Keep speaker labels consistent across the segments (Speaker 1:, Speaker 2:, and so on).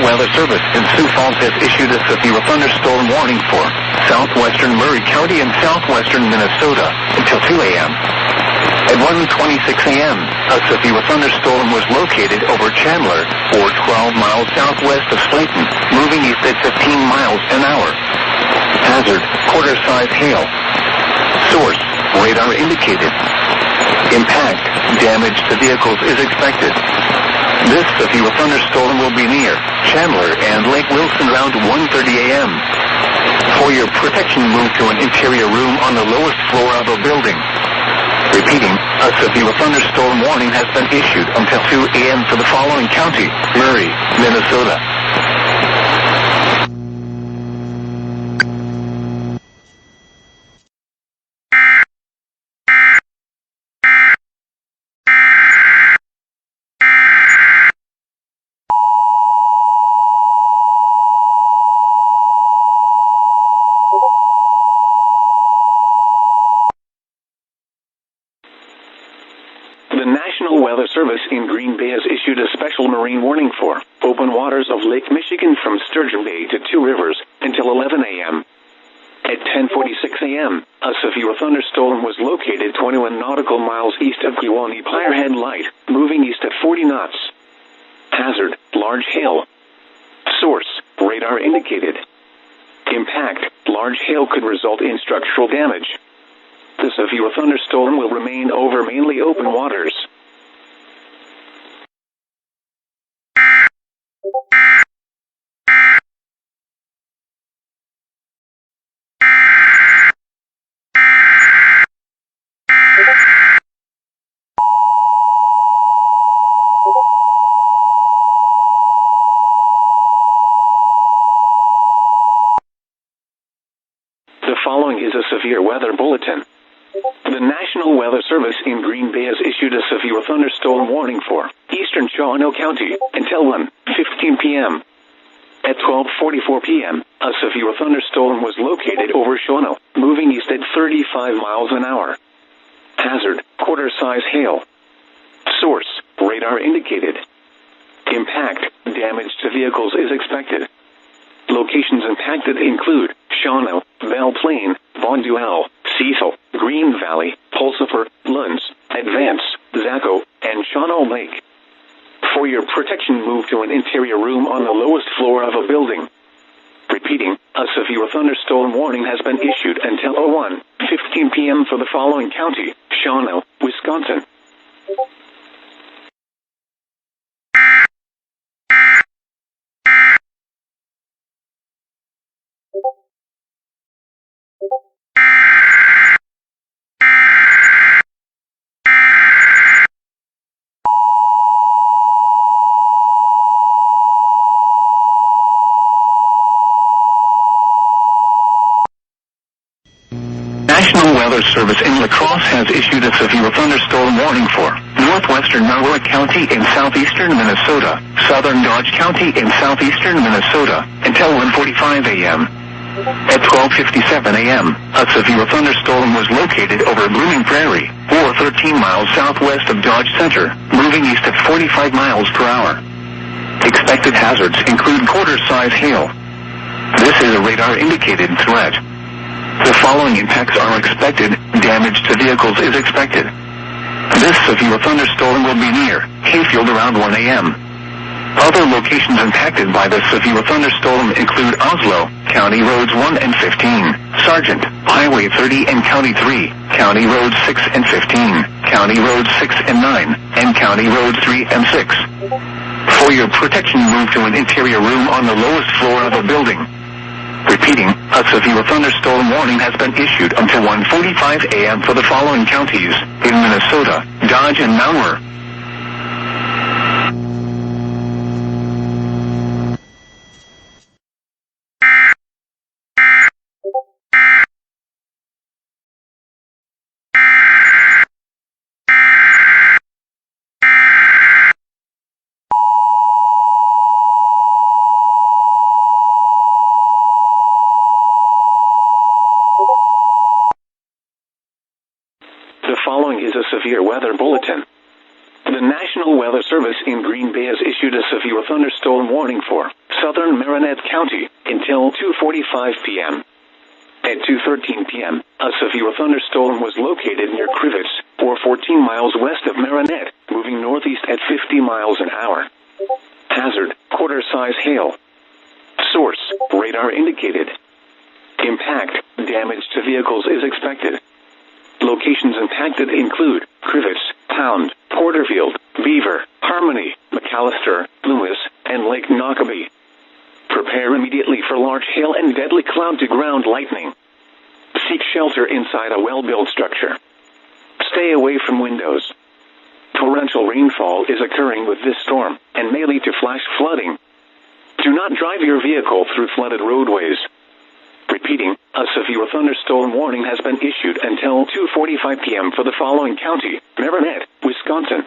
Speaker 1: Weather Service in Sioux Falls has issued a severe thunderstorm warning for southwestern Murray County and southwestern Minnesota until 2 a.m. At 1:26 a.m., a severe thunderstorm was located over Chandler, or 12 miles southwest of Slayton, moving east at 15 miles an hour. Hazard, quarter-size hail. Source, radar indicated. Impact, damage to vehicles is expected. This severe thunderstorm will be near Chandler and Lake Wilson around 1:30 a.m. For your protection, move to an interior room on the lowest floor of a building. Repeating, a severe thunderstorm warning has been issued until 2 a.m. for the following county: Murray, Minnesota. The National Weather Service in Green Bay has issued a special marine warning for open waters of Lake Michigan from Sturgeon Bay to Two Rivers until 11 a.m. At 10:46 a.m., a severe thunderstorm was located 21 nautical miles east of Kewanee Pirehead Light, moving east at 40 knots. Hazard, large hail. Source, radar indicated. Impact, large hail could result in structural damage. The severe thunderstorm will remain over mainly open waters. The following is a severe weather bulletin. The National Weather Service in Green Bay has issued a severe thunderstorm warning for eastern Shawano County until 1:15 p.m. At 12:44 p.m., a severe thunderstorm was located over Shawano, moving east at 35 miles an hour. Hazard, quarter-size hail. Source, radar indicated. Impact, damage to vehicles is expected. Locations impacted include Shawano, Belle Plaine, Bonduel, Cecil, Green Valley, Pulsifer, Lunds, Advance, Zaco, and Shawano Lake. For your protection, move to an interior room on the lowest floor of a building. Repeating, a severe thunderstorm warning has been issued until 1:15 p.m. for the following county: Shawano, Wisconsin. National Weather Service in La Crosse has issued a severe thunderstorm warning for northwestern Nowara County in southeastern Minnesota, southern Dodge County in southeastern Minnesota, until 1:45 a.m. At 12:57 a.m., a severe thunderstorm was located over Blooming Prairie, or 13 miles southwest of Dodge Center, moving east at 45 miles per hour. Expected hazards include quarter-size hail. This is a radar-indicated threat. The following impacts are expected. Damage to vehicles is expected. This severe thunderstorm will be near Hayfield around 1 a.m. Other locations impacted by the severe thunderstorm include Oslo, County Roads 1 and 15, Sargent, Highway 30 and County 3, County Roads 6 and 15, County Roads 6 and 9, and County Roads 3 and 6. For your protection, move to an interior room on the lowest floor of a building. Repeating, a severe thunderstorm warning has been issued until 1:45 a.m. for the following counties in Minnesota: Dodge and Malware. The following is a severe weather bulletin. The National Weather Service in Green Bay has issued a severe thunderstorm warning for southern Marinette County, until 2:45 p.m. At 2:13 p.m., a severe thunderstorm was located near Crivets, or 14 miles west of Marinette, moving northeast at 50 miles an hour. Hazard, quarter-size hail. Source, radar indicated. Impact, damage to vehicles is expected. Locations impacted include Crivets, Pound, Porterfield, Beaver, Harmony, McAllister, Loomis, and Lake Nockabee. Prepare immediately for large hail and deadly cloud-to-ground lightning. Seek shelter inside a well-built structure. Stay away from windows. Torrential rainfall is occurring with this storm, and may lead to flash flooding. Do not drive your vehicle through flooded roadways. Repeating, a severe thunderstorm warning has been issued until 2:45 p.m. for the following county: Marinette, Wisconsin.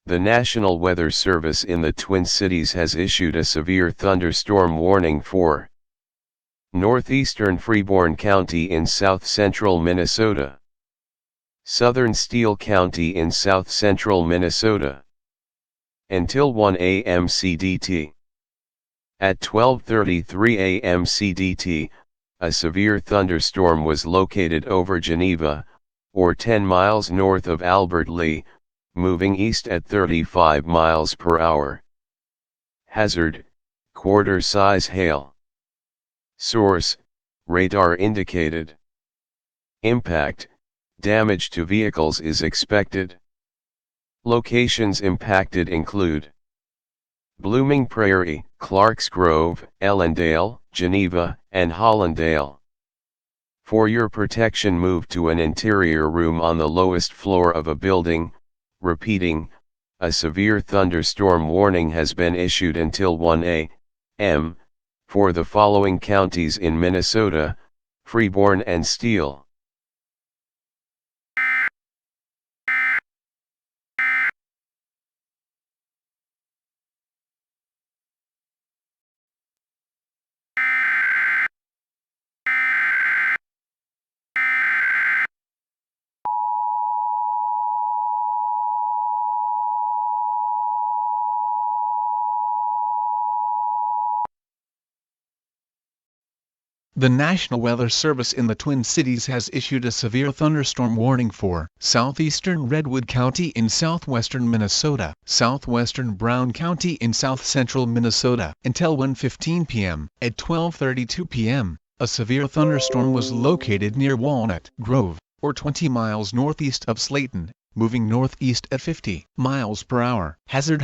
Speaker 2: The National Weather Service in the Twin Cities has issued a severe thunderstorm warning for northeastern Freeborn County in south-central Minnesota, southern Steele County in south-central Minnesota, until 1 a.m. CDT. At 12:33 a.m. CDT, a severe thunderstorm was located over Geneva, or 10 miles north of Albert Lea, moving east at 35 miles per hour. Hazard, quarter-size hail. Source, radar indicated. Impact, damage to vehicles is expected. Locations impacted include Blooming Prairie, Clarks Grove, Ellendale, Geneva, and Hollandale. For your protection, move to an interior room on the lowest floor of a building. Repeating, a severe thunderstorm warning has been issued until 1 a.m. for the following counties in Minnesota: Freeborn and Steele.
Speaker 3: The National Weather Service in the Twin Cities has issued a severe thunderstorm warning for southeastern Redwood County in southwestern Minnesota, southwestern Brown County in south-central Minnesota, until 1:15 p.m. At 12:32 p.m., a severe thunderstorm was located near Walnut Grove, or 20 miles northeast of Slayton, moving northeast at 50 miles per hour. Hazard,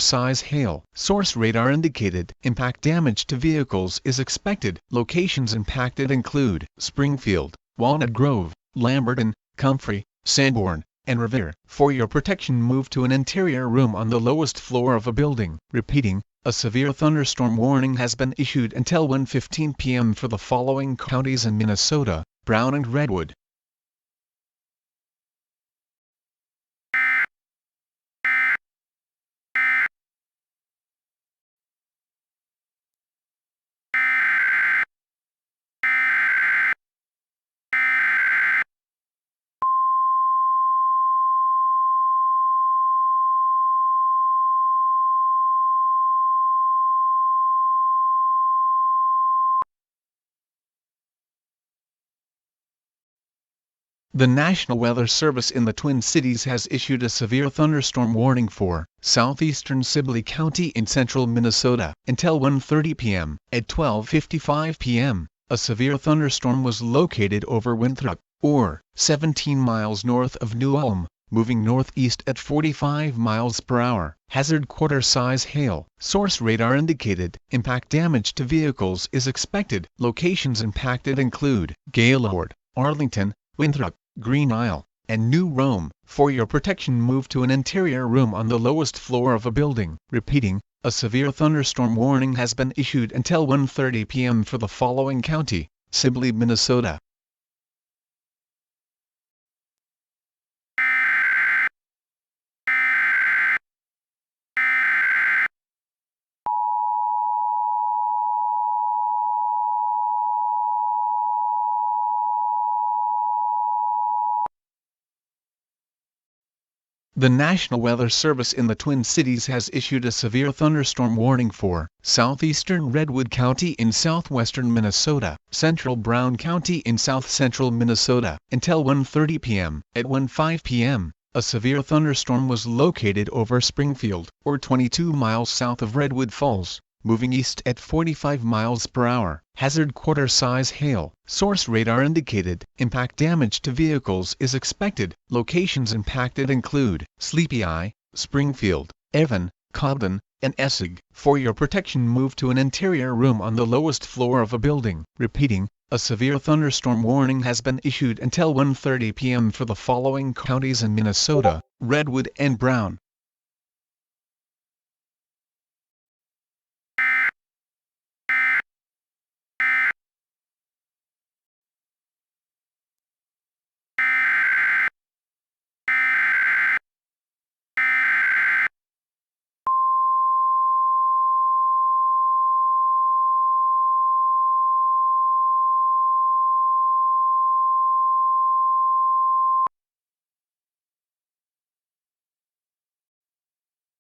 Speaker 3: $size hail. Source, radar indicated. Impact, damage to vehicles is expected. Locations impacted include Springfield, Walnut Grove, Lamberton, Comfrey, Sanborn, and Revere. For your protection, move to an interior room on the lowest floor of a building. Repeating, a severe thunderstorm warning has been issued until 1:15 p.m. for the following counties in Minnesota: Brown and Redwood. The National Weather Service in the Twin Cities has issued a severe thunderstorm warning for southeastern Sibley County in central Minnesota until 1:30 p.m. At 12:55 p.m., a severe thunderstorm was located over Winthrop, or 17 miles north of New Ulm, moving northeast at 45 miles per hour. Hazard, quarter-size hail. Source, radar indicated. Impact, damage to vehicles is expected. Locations impacted include Gaylord, Arlington, Winthrop, Green Isle, and New Rome. For your protection, move to an interior room on the lowest floor of a building. Repeating, a severe thunderstorm warning has been issued until 1:30 p.m. for the following county: Sibley, Minnesota, The National Weather Service in the Twin Cities has issued a severe thunderstorm warning for southeastern Redwood County in southwestern Minnesota, central Brown County in south-central Minnesota, until 1:30 p.m. At 1:05 p.m., a severe thunderstorm was located over Springfield, or 22 miles south of Redwood Falls, moving east at 45 miles per hour. Hazard quarter-size hail. Source radar indicated. Impact damage to vehicles is expected. Locations impacted include Sleepy Eye, Springfield, Evan, Cobden, and Essig. For your protection, move to an interior room on the lowest floor of a building. Repeating, a severe thunderstorm warning has been issued until 1:30 p.m. for the following counties in Minnesota: Redwood and Brown.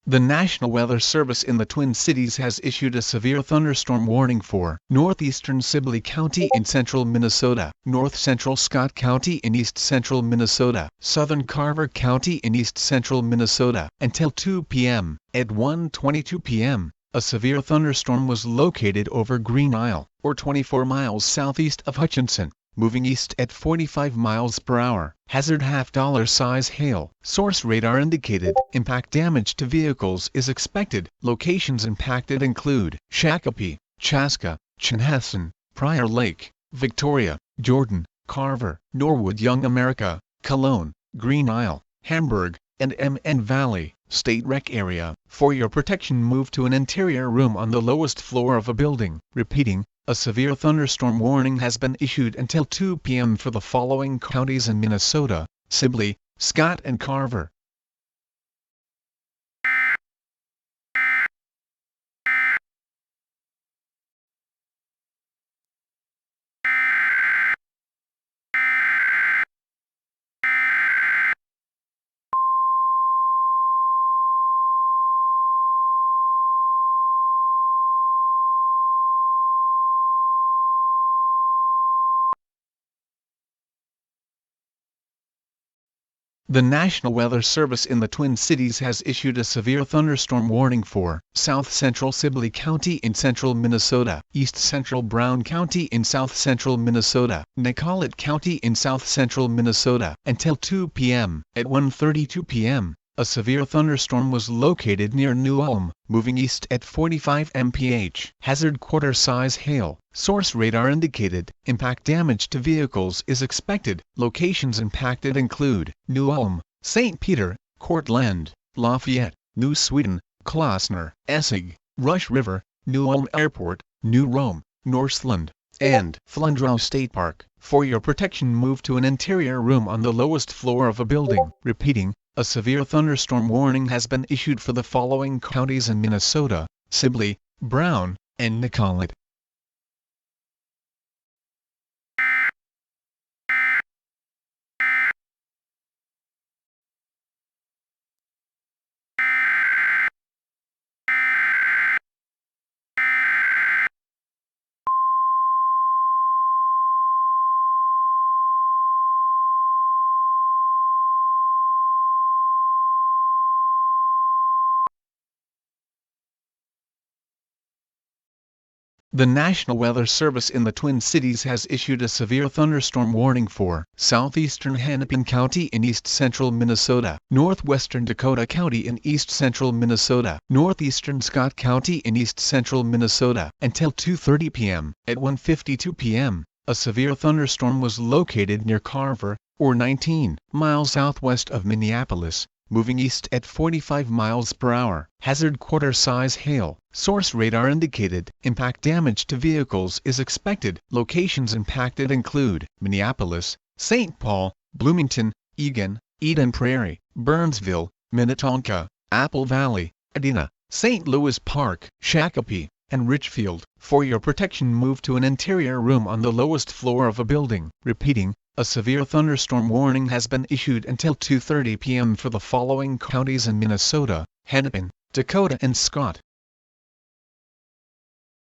Speaker 3: The National Weather Service in the Twin Cities has issued a severe thunderstorm warning for northeastern Sibley County in central Minnesota, north-central Scott County in east-central Minnesota, southern Carver County in east-central Minnesota, until 2 p.m. At 1:22 p.m., a severe thunderstorm was located over Green Isle, or 24 miles southeast of Hutchinson, moving east at 45 miles per hour. Hazard $size hail. Source radar indicated. Impact damage to vehicles is expected. Locations impacted include Shakopee, Chaska, Chanhassen, Prior Lake, Victoria, Jordan, Carver, Norwood, Young America, Cologne, Green Isle, Hamburg, and MN Valley. State Rec area. For your protection, move to an interior room on the lowest floor of a building. Repeating, a severe thunderstorm warning has been issued until 2 p.m. for the following counties in Minnesota: Sibley, Scott, and Carver. The National Weather Service in the Twin Cities has issued a severe thunderstorm warning for south-central Sibley County in central Minnesota, east-central Brown County in south-central Minnesota, Nicollet County in south-central Minnesota, until 2 p.m. At 1:32 p.m., a severe thunderstorm was located near New Ulm, moving east at 45 mph. Hazard quarter-size hail. Source radar indicated. Impact damage to vehicles is expected. Locations impacted include New Ulm, St. Peter, Cortland, Lafayette, New Sweden, Klossner, Essig, Rush River, New Ulm Airport, New Rome, Northland, and Flundrow State Park. For your protection, move to an interior room on the lowest floor of a building. Repeating, a severe thunderstorm warning has been issued for the following counties in Minnesota: Sibley, Brown, and Nicollet. The National Weather Service in the Twin Cities has issued a severe thunderstorm warning for southeastern Hennepin County in east-central Minnesota, northwestern Dakota County in east-central Minnesota, northeastern Scott County in east-central Minnesota, until 2:30 p.m. At 1:52 p.m., a severe thunderstorm was located near Carver, or 19 miles southwest of Minneapolis, moving east at 45 miles per hour. Hazard quarter-size hail. Source radar indicated. Impact damage to vehicles is expected. Locations impacted include Minneapolis, St. Paul, Bloomington, Eagan, Eden Prairie, Burnsville, Minnetonka, Apple Valley, Edina, St. Louis Park, Shakopee, and Richfield. For your protection, move to an interior room on the lowest floor of a building. Repeating, A severe thunderstorm warning has been issued until 2:30 p.m. for the following counties in Minnesota: Hennepin, Dakota and Scott.